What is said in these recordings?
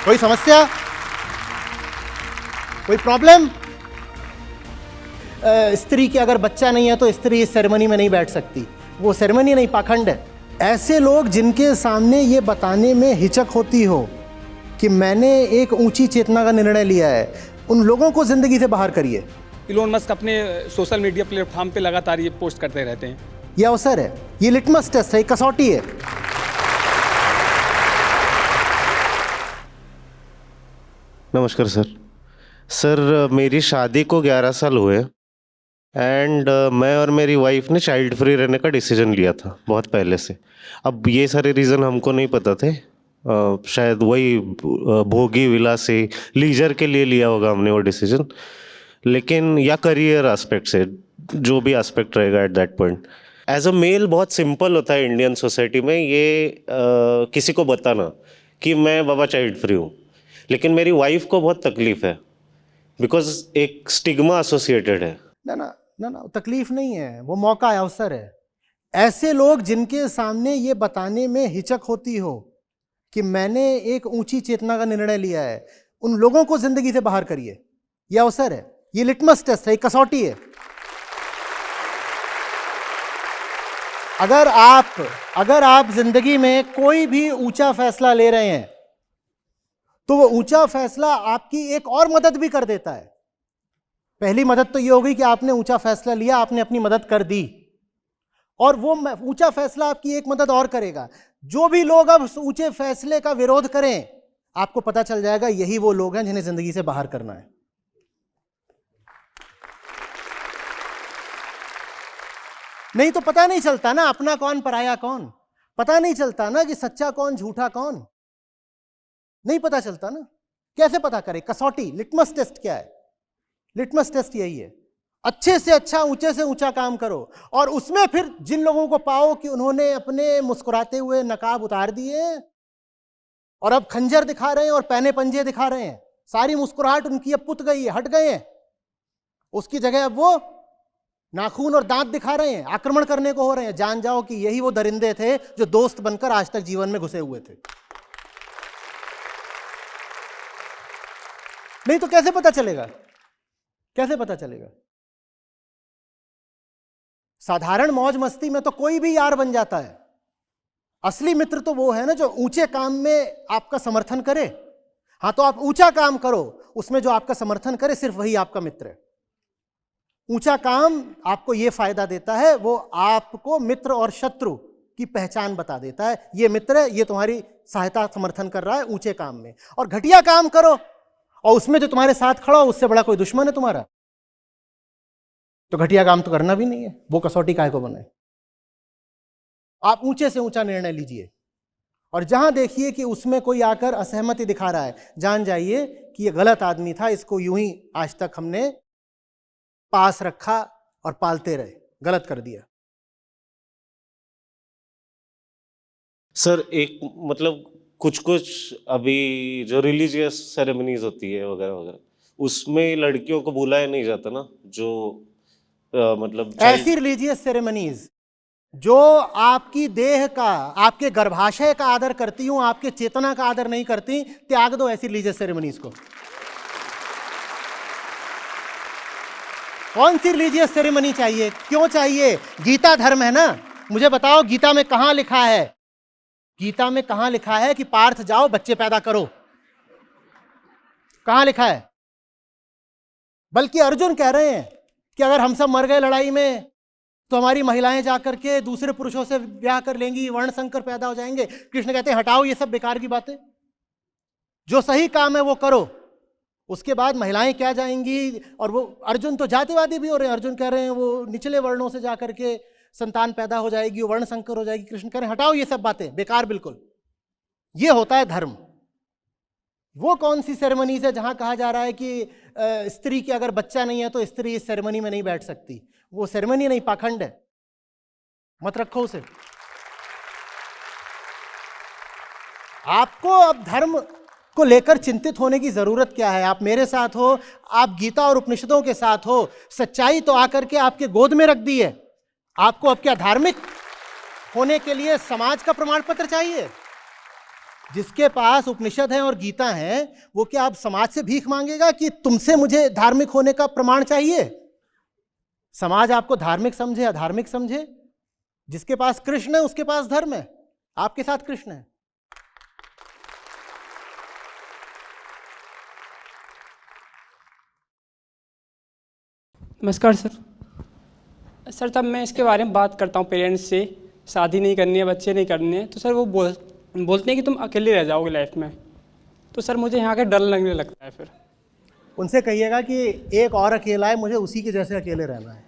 कोई समस्या, कोई प्रॉब्लम? स्त्री के अगर बच्चा नहीं है तो स्त्री इस सेरेमनी में नहीं बैठ सकती। वो सेरेमनी नहीं, पाखंड है। ऐसे लोग जिनके सामने ये बताने में हिचक होती हो कि मैंने एक ऊंची चेतना का निर्णय लिया है, उन लोगों को जिंदगी से बाहर करिए। इलोन मस्क अपने सोशल मीडिया प्लेटफॉर्म पे लगातार ये पोस्ट करते रहते हैं। ये अवसर है, ये लिटमस टेस्ट है, कसौटी है। नमस्कार सर, मेरी शादी को 11 साल हुए एंड मैं और मेरी वाइफ ने चाइल्ड फ्री रहने का डिसीजन लिया था बहुत पहले से। अब ये सारे रीज़न हमको नहीं पता थे, शायद वही भोगी विलासी लीजर के लिए लिया होगा हमने वो डिसीजन, लेकिन या करियर एस्पेक्ट से, जो भी एस्पेक्ट रहेगा at that point. As a male बहुत सिंपल होता है इंडियन सोसाइटी में ये किसी को बताना कि मैं बाबा चाइल्ड फ्री हूँ, लेकिन मेरी वाइफ को बहुत तकलीफ है बिकॉज एक स्टिग्मा एसोसिएटेड है। ना, तकलीफ नहीं है, वो मौका है, अवसर है। ऐसे लोग जिनके सामने ये बताने में हिचक होती हो कि मैंने एक ऊंची चेतना का निर्णय लिया है, उन लोगों को जिंदगी से बाहर करिए। ये अवसर है, ये लिटमस टेस्ट है, कसौटी है। अगर आप जिंदगी में कोई भी ऊंचा फैसला ले रहे हैं तो वो ऊंचा फैसला आपकी एक और मदद भी कर देता है। पहली मदद तो ये होगी कि आपने ऊंचा फैसला लिया, आपने अपनी मदद कर दी, और वो ऊंचा फैसला आपकी एक मदद और करेगा। जो भी लोग अब उस ऊंचे फैसले का विरोध करें, आपको पता चल जाएगा यही वो लोग हैं जिन्हें जिंदगी से बाहर करना है। नहीं तो पता नहीं चलता ना अपना कौन पराया कौन, पता नहीं चलता ना कि सच्चा कौन झूठा कौन, नहीं पता चलता ना। कैसे पता करें? कसौटी, लिटमस टेस्ट क्या है? लिटमस टेस्ट यही है, अच्छे से अच्छा, ऊंचे से ऊंचा काम करो, और उसमें फिर जिन लोगों को पाओ कि उन्होंने अपने मुस्कुराते हुए नकाब उतार दिए और अब खंजर दिखा रहे हैं और पैने पंजे दिखा रहे हैं, सारी मुस्कुराहट उनकी अब पुत गई है, हट गए हैं, उसकी जगह अब वो नाखून और दांत दिखा रहे हैं, आक्रमण करने को हो रहे हैं, जान जाओ कि यही वो दरिंदे थे जो दोस्त बनकर आज तक जीवन में घुसे हुए थे। नहीं तो कैसे पता चलेगा? कैसे पता चलेगा? साधारण मौज मस्ती में तो कोई भी यार बन जाता है। असली मित्र तो वो है ना जो ऊंचे काम में आपका समर्थन करे। हां, तो आप ऊंचा काम करो, उसमें जो आपका समर्थन करे सिर्फ वही आपका मित्र है। ऊंचा काम आपको यह फायदा देता है, वो आपको मित्र और शत्रु की पहचान बता देता है। ये मित्र है, ये तुम्हारी सहायता समर्थन कर रहा है ऊंचे काम में। और घटिया काम करो और उसमें जो तुम्हारे साथ खड़ा हो उससे बड़ा कोई दुश्मन है तुम्हारा, तो घटिया काम तो करना भी नहीं है। वो कसौटी काहे को बनाए? आप ऊंचे से ऊंचा निर्णय लीजिए, और जहां देखिए कि उसमें कोई आकर असहमति दिखा रहा है, जान जाइए कि ये गलत आदमी था, इसको यूं ही आज तक हमने पास रखा और पालते रहे, गलत कर दिया। सर एक मतलब कुछ अभी जो रिलीजियस सेरेमनीज होती है वगैरह वगैरह, उसमें लड़कियों को बुलाया नहीं जाता ना, जो मतलब ऐसी रिलीजियस सेरेमनीज जो आपकी देह का, आपके गर्भाशय का आदर करती हूं, आपके चेतना का आदर नहीं करती, त्याग दो ऐसी रिलीजियस सेरेमनीज को। कौन सी रिलीजियस सेरेमनी चाहिए? क्यों चाहिए? गीता धर्म है ना। मुझे बताओ गीता में कहां लिखा है, गीता में कहां लिखा है कि पार्थ जाओ बच्चे पैदा करो? कहां लिखा है? बल्कि अर्जुन कह रहे हैं कि अगर हम सब मर गए लड़ाई में तो हमारी महिलाएं जाकर के दूसरे पुरुषों से ब्याह कर लेंगी, वर्ण संकर पैदा हो जाएंगे। कृष्ण कहते हैं हटाओ ये सब बेकार की बातें, जो सही काम है वो करो। उसके बाद महिलाएं क्या जाएंगी? और वो अर्जुन तो जातिवादी भी हो रहे हैं, अर्जुन कह रहे हैं वो निचले वर्णों से जाकर के संतान पैदा हो जाएगी, वर्ण संकर हो जाएगी। कृष्ण कह रहे हैं हटाओ ये सब बातें, बेकार बिल्कुल। ये होता है धर्म। वो कौन सी सेरेमनीज है जहां कहा जा रहा है कि स्त्री के अगर बच्चा नहीं है तो स्त्री इस सेरेमनी में नहीं बैठ सकती? वो सेरेमनी नहीं, पाखंड है, मत रखो उसे। आपको अब धर्म को लेकर चिंतित होने की जरूरत क्या है? आप मेरे साथ हो, आप गीता और उपनिषदों के साथ हो, सच्चाई तो आकर के आपके गोद में रख दी है। आपको अब क्या धार्मिक होने के लिए समाज का प्रमाण पत्र चाहिए? जिसके पास उपनिषद है और गीता है, वो क्या अब समाज से भीख मांगेगा कि तुमसे मुझे धार्मिक होने का प्रमाण चाहिए? समाज आपको धार्मिक समझे, अधार्मिक समझे, जिसके पास कृष्ण है उसके पास धर्म है। आपके साथ कृष्ण है। नमस्कार सर। सर तब मैं इसके बारे में बात करता हूँ पेरेंट्स से, शादी नहीं करनी है, बच्चे नहीं करने हैं, तो सर वो बोलते हैं कि तुम अकेले रह जाओगे लाइफ में। तो सर मुझे यहाँ के डर लगने लगता है। फिर उनसे कहिएगा कि एक और अकेला है, मुझे उसी के जैसे अकेले रहना है।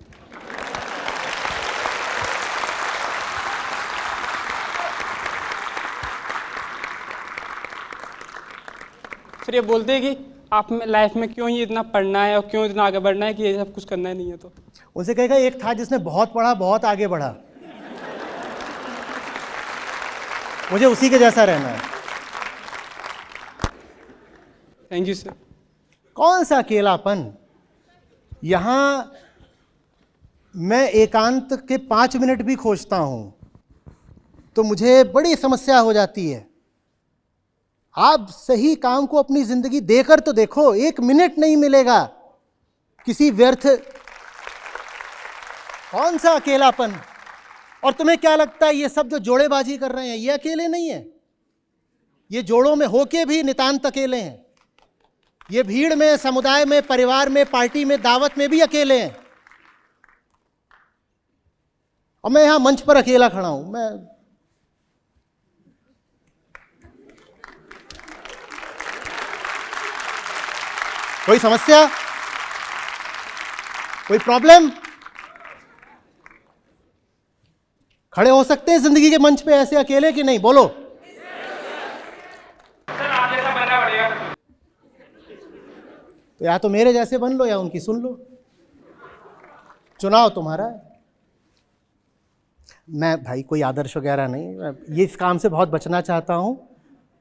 फिर ये बोलते हैं कि आप लाइफ में क्यों ही इतना पढ़ना है और क्यों इतना आगे बढ़ना है कि ये सब कुछ करना ही नहीं है। तो उनसे कहेगा एक था जिसने बहुत पढ़ा, बहुत आगे बढ़ा, मुझे उसी के जैसा रहना है। Thank you sir. कौन सा अकेलापन? यहां मैं एकांत के 5 मिनट भी खोजता हूं तो मुझे बड़ी समस्या हो जाती है। आप सही काम को अपनी जिंदगी देकर तो देखो, 1 मिनट नहीं मिलेगा किसी व्यर्थ। कौन सा अकेलापन? और तुम्हें क्या लगता है ये सब जो जोड़ेबाजी कर रहे हैं ये अकेले नहीं है? ये जोड़ों में होके भी नितांत अकेले हैं। ये भीड़ में, समुदाय में, परिवार में, पार्टी में, दावत में भी अकेले हैं। और मैं यहां मंच पर अकेला खड़ा हूं। मैं कोई समस्या, कोई प्रॉब्लम? खड़े हो सकते हैं जिंदगी के मंच पे ऐसे अकेले कि नहीं? बोलो। तो या तो मेरे जैसे बन लो या उनकी सुन लो, चुनाव तुम्हारा है। मैं भाई कोई आदर्श वगैरह नहीं, मैं ये इस काम से बहुत बचना चाहता हूं।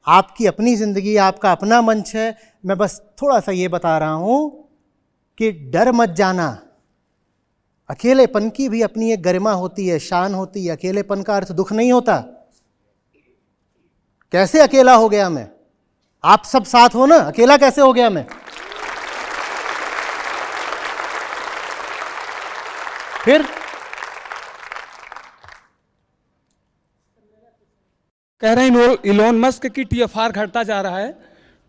आपकी अपनी जिंदगी, आपका अपना मंच है। मैं बस थोड़ा सा ये बता रहा हूं कि डर मत जाना। अकेलेपन की भी अपनी एक गरिमा होती है, शान होती है। अकेलेपन का अर्थ दुख नहीं होता। कैसे अकेला हो गया मैं? आप सब साथ हो ना, अकेला कैसे हो गया मैं? फिर कह रहे हैं इलोन मस्क की TFR घटता जा रहा है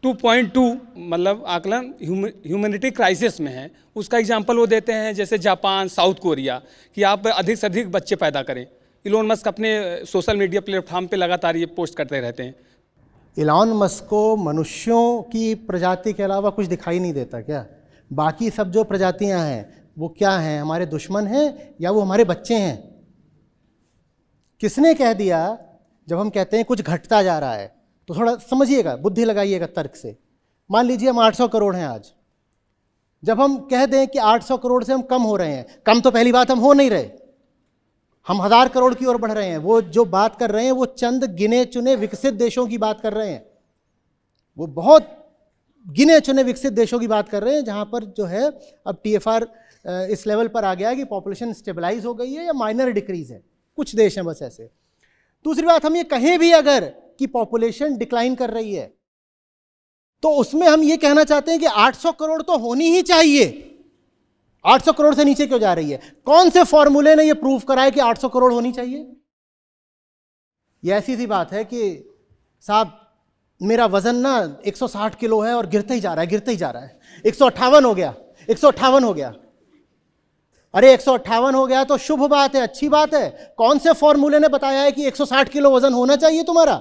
2.2, मतलब आकलन ह्यूमैनिटी क्राइसिस में है। उसका एग्जांपल वो देते हैं जैसे जापान, साउथ कोरिया, कि आप अधिक से अधिक बच्चे पैदा करें। इलोन मस्क अपने सोशल मीडिया प्लेटफॉर्म पे लगातार ये पोस्ट करते रहते हैं। इलॉन मस्क को मनुष्यों की प्रजाति के अलावा कुछ दिखाई नहीं देता क्या? बाकी सब जो प्रजातियां हैं वो क्या हैं? हमारे दुश्मन हैं या वो हमारे बच्चे हैं? किसने कह दिया? जब हम कहते हैं कुछ घटता जा रहा है तो थोड़ा समझिएगा, बुद्धि लगाइएगा तर्क से। मान लीजिए हम 800 करोड़ हैं आज। जब हम कह दें कि 800 करोड़ से हम कम हो रहे हैं, कम तो पहली बात हम हो नहीं रहे, हम 1000 करोड़ की ओर बढ़ रहे हैं। वो जो बात कर रहे हैं वो चंद गिने चुने विकसित देशों की बात कर रहे हैं। वो बहुत गिने चुने विकसित देशों की बात कर रहे हैं जहां पर जो है अब TFR इस लेवल पर आ गया है कि पॉपुलेशन स्टेबलाइज हो गई है या माइनर डिक्रीज है। कुछ देश हैं बस ऐसे। दूसरी बात, हम ये कहें भी अगर कि पॉपुलेशन डिक्लाइन कर रही है तो उसमें हम ये कहना चाहते हैं कि 800 करोड़ तो होनी ही चाहिए। 800 करोड़ से नीचे क्यों जा रही है? कौन से फॉर्मूले ने ये प्रूव करा है कि 800 करोड़ होनी चाहिए? ये ऐसी सी बात है कि साहब मेरा वजन ना 160 किलो है और गिरते ही जा रहा है, गिरते ही जा रहा है। 158 हो गया, 158 हो गया। अरे 158 हो गया तो शुभ बात है, अच्छी बात है। कौन से फॉर्मूले ने बताया है कि 160 किलो वजन होना चाहिए तुम्हारा?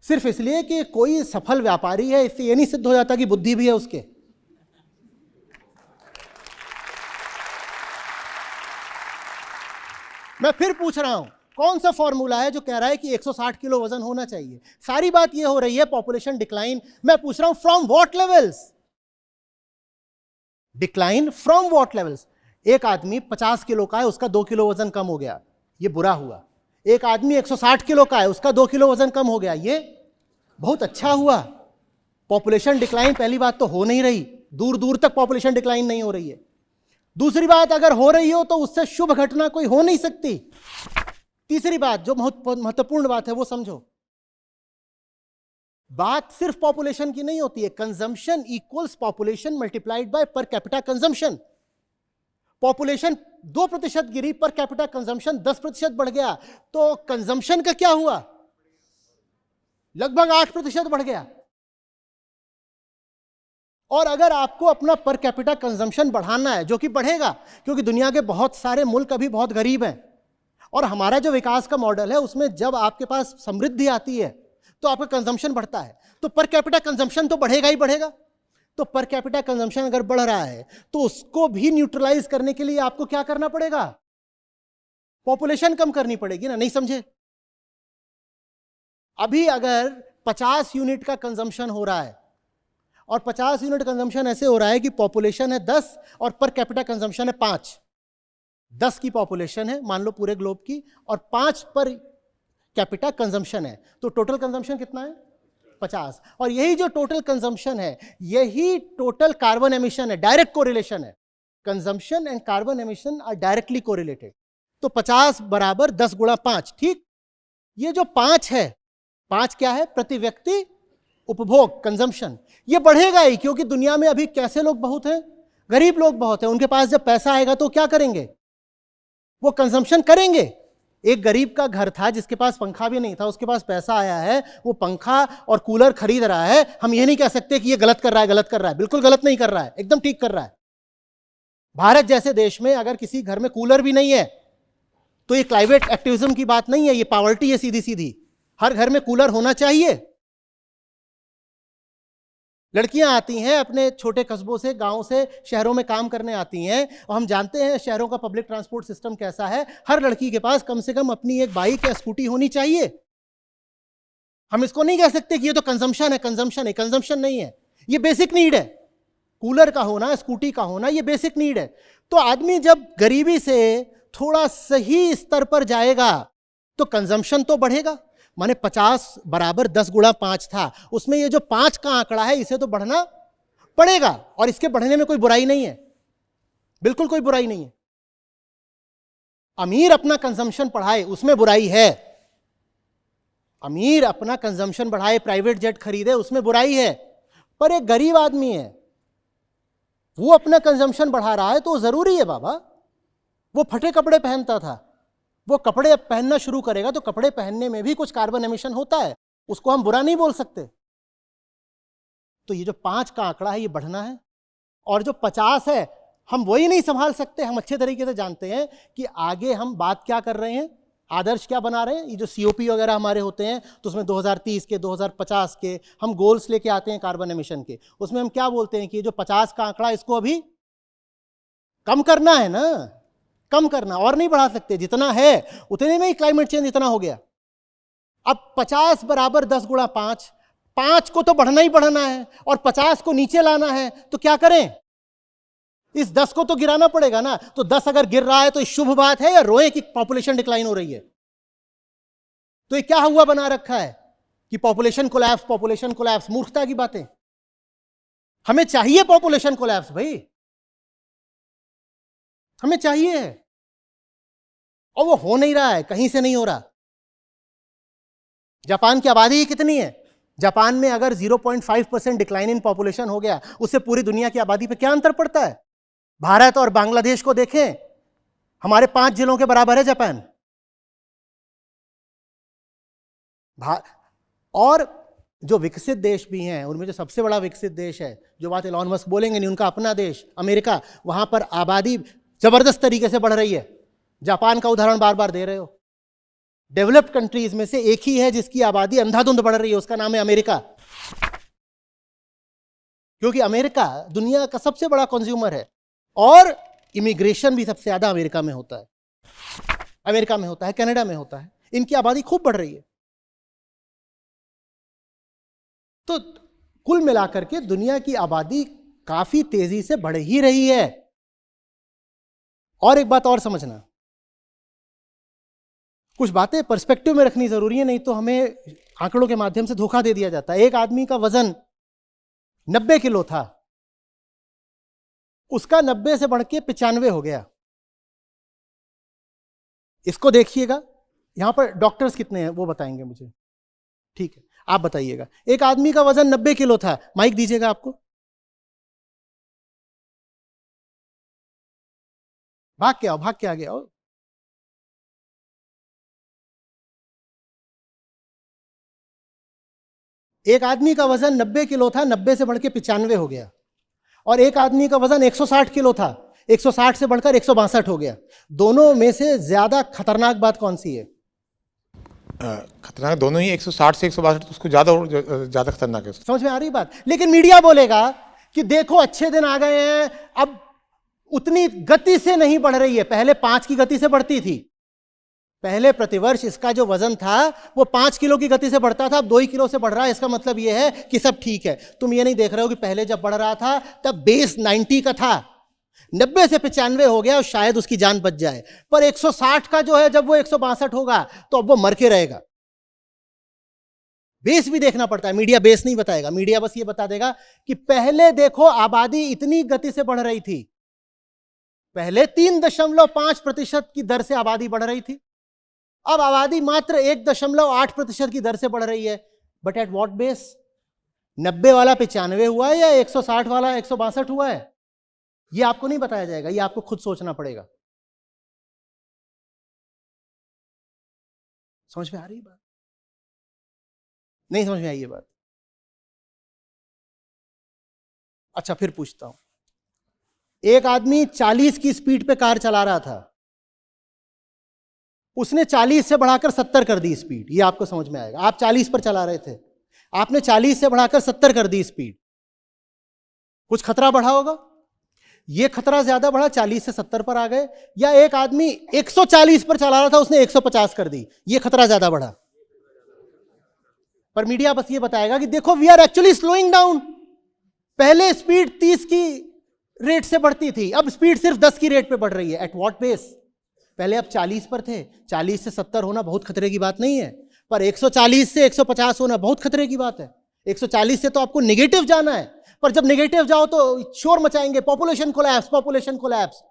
सिर्फ इसलिए कि कोई सफल व्यापारी है इससे ये नहीं सिद्ध हो जाता कि बुद्धि भी है उसके। मैं फिर पूछ रहा हूं, कौन सा फॉर्मूला है जो कह रहा है कि 160 किलो वजन होना चाहिए? सारी बात यह हो रही है पॉपुलेशन डिक्लाइन। मैं पूछ रहा हूं from what levels? Decline from what levels? एक आदमी 50 किलो का है, उसका 2 किलो वजन कम हो गया, ये बुरा हुआ। एक आदमी 160 किलो का है, उसका 2 किलो वजन कम हो गया, ये बहुत अच्छा हुआ। पॉपुलेशन डिक्लाइन पहली बात तो हो नहीं रही, दूर दूर तक पॉपुलेशन डिक्लाइन नहीं हो रही है। दूसरी बात, अगर हो रही हो तो उससे शुभ घटना कोई हो नहीं सकती। तीसरी बात जो महत्वपूर्ण बात है वो समझो, बात सिर्फ पॉपुलेशन की नहीं होती है। Consumption equals population multiplied by per capita consumption. Population 2% Giri, per capita consumption 10% बढ़ गया, तो कंजम्पशन का क्या हुआ? लगभग 8% बढ़ गया। और अगर आपको अपना पर कैपिटा कंजम्पशन बढ़ाना है, जो कि बढ़ेगा क्योंकि दुनिया के बहुत सारे मुल्क अभी बहुत गरीब हैं, और हमारा जो विकास का मॉडल है उसमें जब आपके पास समृद्धि आती है तो आपका कंजम्पशन बढ़ता है, तो पर कैपिटा कंजम्पशन तो बढ़ेगा ही बढ़ेगा। तो पर कैपिटा कंजम्पशन अगर बढ़ रहा है तो उसको भी न्यूट्रलाइज करने के लिए आपको क्या करना पड़ेगा? पॉपुलेशन कम करनी पड़ेगी ना। नहीं समझे? अभी अगर 50 यूनिट का कंजम्पशन हो रहा है, और 50 यूनिट कंजम्पशन ऐसे हो रहा है कि पॉपुलेशन है 10 और पर कैपिटा कंजम्पशन है 5। 10 की पॉपुलेशन है मान लो पूरे ग्लोब की, और 5 पर कैपिटा कंजम्पशन है, तो टोटल कंजम्पशन कितना है? 50। और यही जो टोटल कंजम्पशन है, यही टोटल कार्बन एमिशन है। डायरेक्ट कोरिलेशन है। Consumption and carbon emission are directly correlated. तो 50 बराबर 10 गुणा 5। ठीक, ये जो 5 है, 5 क्या है? प्रति व्यक्ति उपभोग, कंजम्पशन। ये बढ़ेगा ही क्योंकि दुनिया में अभी कैसे लोग बहुत हैं? गरीब लोग बहुत हैं। उनके पास जब पैसा आएगा तो क्या करेंगे? वो कंजम्पशन करेंगे। एक गरीब का घर था जिसके पास पंखा भी नहीं था, उसके पास पैसा आया है, वो पंखा और कूलर खरीद रहा है। हम ये नहीं कह सकते कि ये गलत कर रहा है, गलत कर रहा है। बिल्कुल गलत नहीं कर रहा है, एकदम ठीक कर रहा है। भारत जैसे देश में अगर किसी घर में कूलर भी नहीं है तो ये क्लाइमेट एक्टिविज्म की बात नहीं है, ये पॉवर्टी है सीधी सीधी। हर घर में कूलर होना चाहिए। लड़कियां आती हैं अपने छोटे कस्बों से, गांव से, शहरों में काम करने आती हैं, और हम जानते हैं शहरों का पब्लिक ट्रांसपोर्ट सिस्टम कैसा है। हर लड़की के पास कम से कम अपनी एक बाइक या स्कूटी होनी चाहिए। हम इसको नहीं कह सकते कि ये तो कंजम्पशन है। कंजम्पशन है, कंजम्पशन नहीं है, ये बेसिक नीड है। कूलर का होना, स्कूटी का होना, ये बेसिक नीड है। तो आदमी जब गरीबी से थोड़ा सही स्तर पर जाएगा तो कंजम्पशन तो बढ़ेगा। माने 50 बराबर 10 गुणा 5 था, उसमें ये जो 5 का आंकड़ा है इसे तो बढ़ना पड़ेगा, और इसके बढ़ने में कोई बुराई नहीं है, बिल्कुल कोई बुराई नहीं है। अमीर अपना कंजम्पशन बढ़ाए उसमें बुराई है। अमीर अपना कंजम्पशन बढ़ाए, प्राइवेट जेट खरीदे, उसमें बुराई है। पर एक गरीब आदमी है, वो अपना कंजम्पशन बढ़ा रहा है तो जरूरी है बाबा। वो फटे कपड़े पहनता था, वो कपड़े पहनना शुरू करेगा तो कपड़े पहनने में भी कुछ कार्बन एमिशन होता है, उसको हम बुरा नहीं बोल सकते। तो ये जो 5 का आंकड़ा है ये बढ़ना है, और जो 50 है हम वही नहीं संभाल सकते। हम अच्छे तरीके से जानते हैं कि आगे हम बात क्या कर रहे हैं, आदर्श क्या बना रहे हैं। ये जो COP वगैरह हमारे होते हैं तो उसमें 2030 के, 2050 के हम गोल्स लेके आते हैं कार्बन एमिशन के। उसमें हम क्या बोलते हैं कि ये जो 50 का आंकड़ा इसको अभी कम करना है ना, कम करना, और नहीं बढ़ा सकते। जितना है उतने में ही क्लाइमेट चेंज इतना हो गया। अब 50 बराबर 10 गुणा 5, 5 को तो बढ़ना ही बढ़ना है और 50 को नीचे लाना है, तो क्या करें? इस 10 को तो गिराना पड़ेगा ना। तो 10 अगर गिर रहा है तो शुभ बात है या रोए कि पॉपुलेशन डिक्लाइन हो रही है? तो ये क्या हुआ बना रखा है कि पॉपुलेशन कोलैप्स, पॉपुलेशन कोलैप्स। मूर्खता की बातें। हमें चाहिए पॉपुलेशन कोलैप्स भाई, हमें चाहिए है, और वो हो नहीं रहा है, कहीं से नहीं हो रहा। जापान की आबादी कितनी है? जापान में अगर 0.5% डिक्लाइन इन पॉपुलेशन हो गया, उससे पूरी दुनिया की आबादी पे क्या अंतर पड़ता है? भारत और बांग्लादेश को देखें, हमारे 5 जिलों के बराबर है जापान। और जो विकसित देश भी हैं उनमें जो सबसे बड़ा विकसित देश है, जो बात एलॉन मस्क बोलेंगे नहीं, उनका अपना देश अमेरिका, वहां पर आबादी जबरदस्त तरीके से बढ़ रही है। जापान का उदाहरण बार बार दे रहे हो। डेवलप्ड कंट्रीज में से एक ही है जिसकी आबादी अंधाधुंध बढ़ रही है, उसका नाम है अमेरिका। क्योंकि अमेरिका दुनिया का सबसे बड़ा कंज्यूमर है, और इमिग्रेशन भी सबसे ज्यादा अमेरिका में होता है। अमेरिका में होता है, कनाडा में होता है। इनकी आबादी खूब बढ़ रही है। तो कुल मिलाकर के दुनिया की आबादी काफी तेजी से बढ़ ही रही है। और एक बात और समझना, कुछ बातें पर्सपेक्टिव में रखनी जरूरी है, नहीं तो हमें आंकड़ों के माध्यम से धोखा दे दिया जाता है। एक आदमी का वजन 90 किलो था, उसका 90 से बढ़ के 95 हो गया। इसको देखिएगा, यहां पर डॉक्टर्स कितने हैं वो बताएंगे मुझे। ठीक है, आप बताइएगा। एक आदमी का वजन 90 किलो था, माइक दीजिएगा आपको। भाग के आओ, भाग के आगे आओ। एक आदमी का वजन 90 किलो था, 90 से बढ़ के 95 हो गया। और एक आदमी का वजन 160 किलो था, 160 से बढ़कर 162 हो गया। दोनों में से ज्यादा खतरनाक बात कौन सी है? खतरनाक दोनों ही 160 से 162, तो उसको ज़्यादा खतरनाक है। समझ में आ रही बात? लेकिन मीडिया बोलेगा कि देखो अच्छे दिन आ गए हैं, अब उतनी गति से नहीं बढ़ रही है, पहले 5 की गति से बढ़ती थी। पहले प्रतिवर्ष इसका जो वजन था वो 5 किलो की गति से बढ़ता था, अब 2 ही किलो से बढ़ रहा है। इसका मतलब यह है कि सब ठीक है। तुम ये नहीं देख रहे हो कि पहले जब बढ़ रहा था तब बेस 90 का था, 90 से 95 हो गया और शायद उसकी जान बच जाए। पर 160 का जो है, जब वो 162 होगा तो अब वो मर के रहेगा। बेस भी देखना पड़ता है, मीडिया बेस नहीं बताएगा। मीडिया बस ये बता देगा कि पहले देखो आबादी इतनी गति से बढ़ रही थी, पहले 3.5% की दर से आबादी बढ़ रही थी, अब आबादी मात्र 1.8% की दर से बढ़ रही है। But at what base? 90 वाला 95 हुआ है या 160 वाला 162 हुआ है? यह आपको नहीं बताया जाएगा, यह आपको खुद सोचना पड़ेगा। समझ में आ रही बात? नहीं समझ में आई ये बात? अच्छा, फिर पूछता हूं। एक आदमी 40 की स्पीड पे कार चला रहा था, उसने 40 से बढ़ाकर 70 कर दी स्पीड। ये आपको समझ में आएगा। आप 40 पर चला रहे थे, आपने 40 से बढ़ाकर 70 कर दी स्पीड, कुछ खतरा बढ़ा होगा। ये खतरा ज्यादा बढ़ा, 40 से 70 पर आ गए। या एक आदमी 140 पर चला रहा था, उसने 150 कर दी, ये खतरा ज्यादा बढ़ा। पर मीडिया बस ये बताएगा कि देखो we are actually slowing down. पहले स्पीड 30 की रेट से बढ़ती थी, अब स्पीड सिर्फ 10 की रेट पे बढ़ रही है। At what base? पहले आप 40 पर थे, 40 से 70 होना बहुत खतरे की बात नहीं है, पर 140 से 150 होना बहुत खतरे की बात है। 140 से तो आपको नेगेटिव जाना है, पर जब नेगेटिव जाओ तो शोर मचाएंगे, पॉपुलेशन कोलैप्स, पॉपुलेशन कोलैप्स।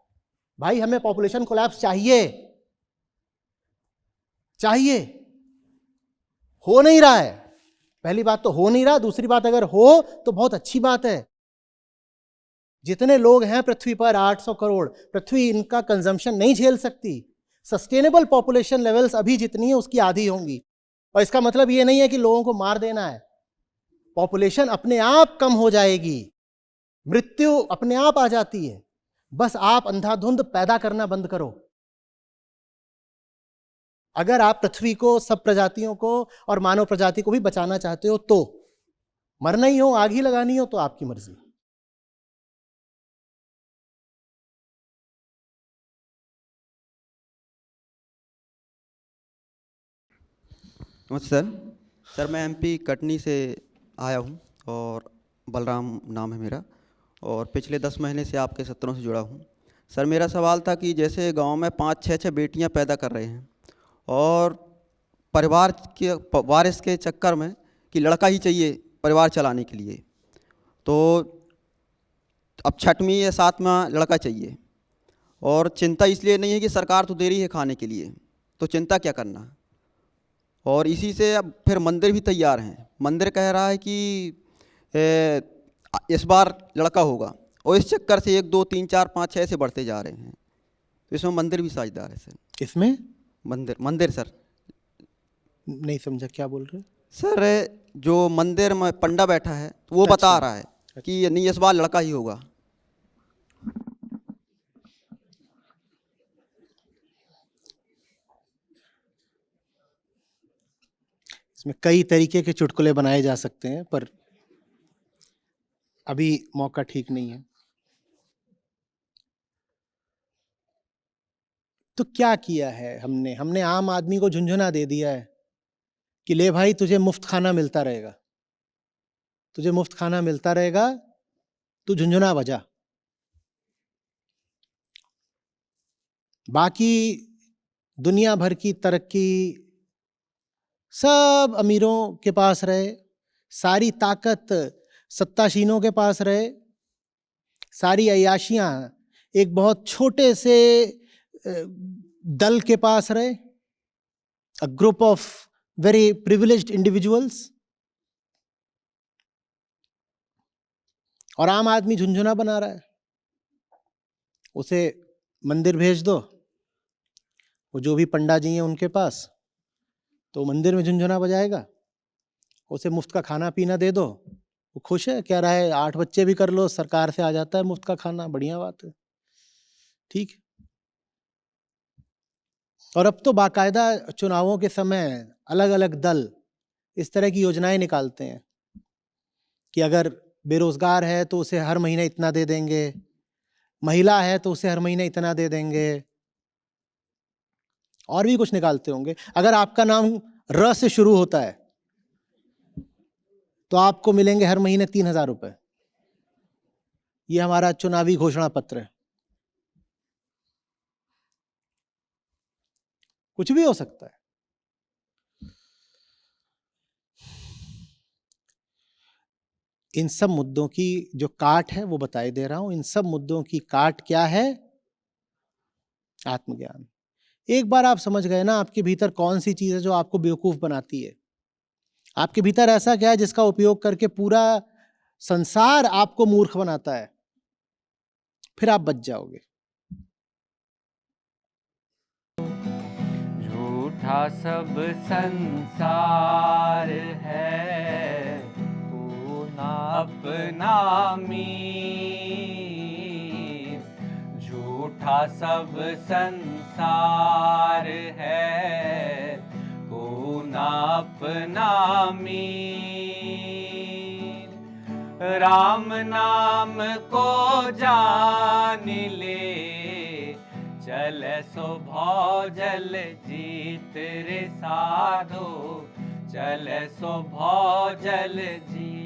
भाई हमें पॉपुलेशन कोलैप्स चाहिए, चाहिए, हो नहीं रहा है। पहली बात तो हो नहीं रहा, दूसरी बात अगर हो तो बहुत अच्छी बात है। जितने लोग हैं पृथ्वी पर 800 करोड़, पृथ्वी इनका कंजम्पशन नहीं झेल सकती। सस्टेनेबल पॉपुलेशन लेवल्स अभी जितनी है उसकी आधी होंगी। और इसका मतलब ये नहीं है कि लोगों को मार देना है, पॉपुलेशन अपने आप कम हो जाएगी, मृत्यु अपने आप आ जाती है। बस आप अंधाधुंध पैदा करना बंद करो। अगर आप पृथ्वी को, सब प्रजातियों को और मानव प्रजाति को भी बचाना चाहते हो तो, मरना ही हो, आग ही लगानी हो, तो आपकी मर्जी। नमस्ते सर। मैं एमपी कटनी से आया हूँ और बलराम नाम है मेरा, और पिछले 10 महीने से आपके सत्रों से जुड़ा हूँ। सर मेरा सवाल था कि जैसे गांव में 5-6 बेटियां पैदा कर रहे हैं और परिवार के वारिस के चक्कर में कि लड़का ही चाहिए परिवार चलाने के लिए, तो अब 6वीं या 7वां लड़का चाहिए, और चिंता इसलिए नहीं है कि सरकार तो दे रही है खाने के लिए, तो चिंता क्या करना। और इसी से अब फिर मंदिर भी तैयार हैं, मंदिर कह रहा है कि इस बार लड़का होगा, और इस चक्कर से 1 2 3 4 5 6 से बढ़ते जा रहे हैं। तो इसमें मंदिर भी साझेदार है सर। किसमें? मंदिर सर। नहीं समझा, क्या बोल रहे? सर जो मंदिर में पंडा बैठा है वो बता रहा है कि नहीं इस बार लड़का ही होगा। इसमें कई तरीके के चुटकुले बनाए जा सकते हैं, पर अभी मौका ठीक नहीं है। तो क्या किया है हमने आम आदमी को झुंझुना दे दिया है कि ले भाई तुझे मुफ्त खाना मिलता रहेगा, तुझे मुफ्त खाना मिलता रहेगा, तू झुंझुना बजा। बाकी दुनिया भर की तरक्की सब अमीरों के पास रहे, सारी ताकत सत्ताशीनों के पास रहे, सारी अय्याशियां एक बहुत छोटे से दल के पास रहे, a group of very privileged individuals, और आम आदमी झुनझुना बना रहा है। उसे मंदिर भेज दो, वो जो भी पंडा जी हैं उनके पास, तो मंदिर में झुनझुना बजाएगा। उसे मुफ्त का खाना पीना दे दो, वो खुश है, कह रहा है 8 बच्चे भी कर लो, सरकार से आ जाता है मुफ्त का खाना, बढ़िया बात है, ठीक है। और अब तो बाकायदा चुनावों के समय अलग अलग दल इस तरह की योजनाएं निकालते हैं कि अगर बेरोजगार है तो उसे हर महीने इतना दे देंगे, महिला है तो उसे हर महीने इतना दे देंगे, और भी कुछ निकालते होंगे। अगर आपका नाम र से शुरू होता है तो आपको मिलेंगे हर महीने 3,000 रुपए। ये हमारा चुनावी घोषणा पत्र है। कुछ भी हो सकता है। इन सब मुद्दों की जो काट है वो बताई दे रहा हूं। इन सब मुद्दों की काट क्या है? आत्मज्ञान। एक बार आप समझ गए ना आपके भीतर कौन सी चीज है जो आपको बेवकूफ बनाती है, आपके भीतर ऐसा क्या है जिसका उपयोग करके पूरा संसार आपको मूर्ख बनाता है, फिर आप बच जाओगे। झूठा सब संसार है, तू ना अपना मीर। झूठा सब संसार है, तू ना अपना मीर। राम नाम को जान ले, चले सो भौजल जीत रे साधो, चले सो भौजल जीत।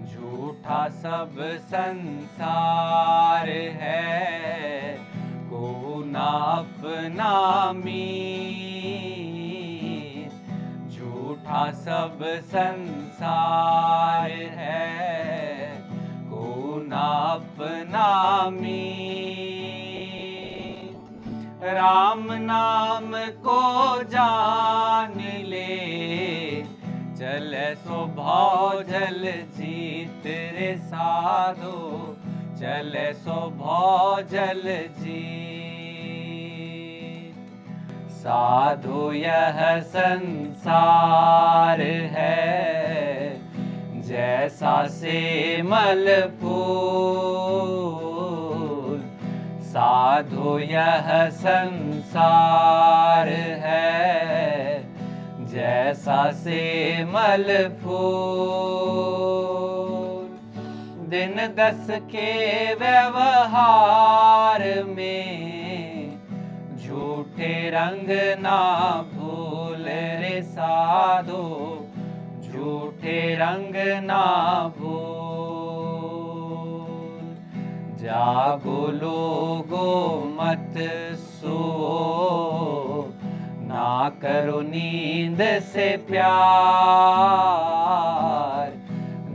झूठा सब संसार है, को ना अपना मीर। झूठा सब संसार है, को ना अपना मीर। राम नाम को जान ले, चले सो भौजल जीत रे साधो, चले सो भौजल जीत। साधु यह संसार है, जैसा सेमल फूल। साधु यह संसार है, जैसा सेमल फूल। दिन 10 के व्यवहार में, झूठे रंग ना भूल रे साधो, झूठे रंग ना भूल। जागो लोगो मत सो, ना करो नींद से प्यार।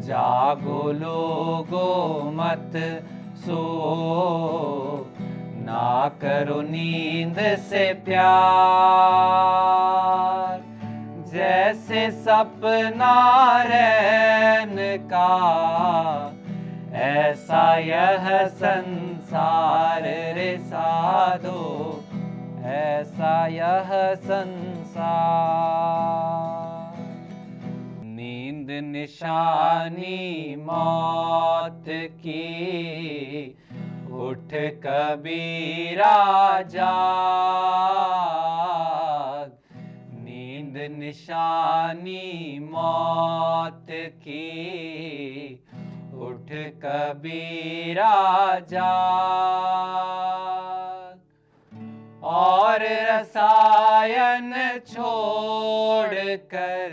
जागो लोगो मत सो, ना करो नींद से प्यार। जैसे सपना रैन का, ऐसा यह संसार रे साधो, ऐसा यह संसार। नींद निशानी मौत की, उठ कबीरा जाग। नींद निशानी मौत की, उठ कबीरा जाग। और रसायन छोड़ कर,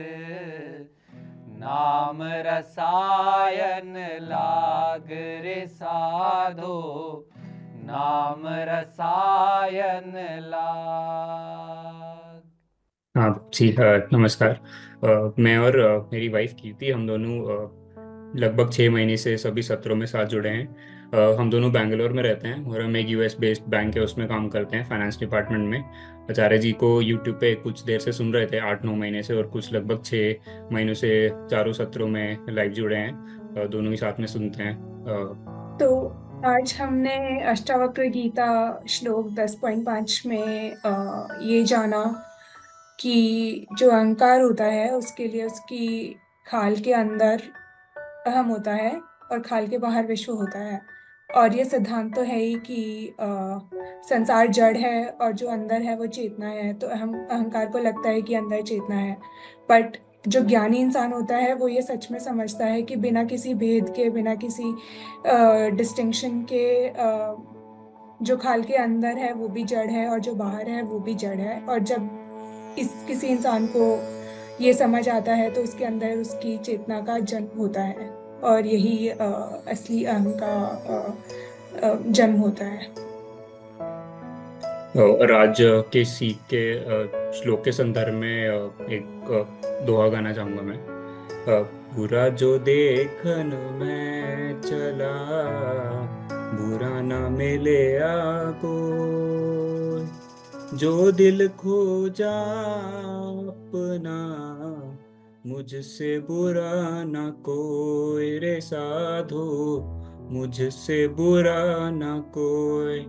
नाम रसायन लाग रे साधो, नाम रसायन लाग। हाँ जी, नमस्कार। मैं और मेरी वाइफ कीर्ति, हम दोनों लगभग 6 महीने से सभी सत्रों में साथ जुड़े हैं। हम दोनों बेंगलोर में रहते हैं और हम एक US बेस्ड बैंक है उसमें काम करते हैं, फाइनेंस डिपार्टमेंट में। आचार्य जी को यूट्यूब पे कुछ देर से सुन रहे थे, 8-9 महीने से, और कुछ लगभग 6 महीनों से चारों सत्रों में लाइव जुड़े हैं, दोनों ही साथ में सुनते हैं। तो आज हमने अष्टावक्र गीता श्लोक 10.5 में ये जाना कि जो अहंकार होता है उसके लिए उसकी खाल के अंदर अहम होता है और खाल के बाहर विश्व होता है। और ये सिद्धांत तो है ही कि संसार जड़ है और जो अंदर है वो चेतना है। तो अहंकार को लगता है कि अंदर चेतना है, बट जो ज्ञानी इंसान होता है वो ये सच में समझता है कि बिना किसी भेद के, बिना किसी डिस्टिंक्शन के, जो खाल के अंदर है वो भी जड़ है और जो बाहर है वो भी जड़ है। और जब किसी इंसान को ये समझ आता है तो उसके अंदर उसकी चेतना का जन्म होता है और यही असली अहम का जन्म होता है। राज के सीख के श्लोक के संदर्भ में एक दोहा गाना चाहूंगा मैं। बुरा जो देखन में चला, बुरा ना मिले आको, जो दिल खो जा अपना, मुझसे बुरा ना कोई रे साधो, मुझसे बुरा ना कोई।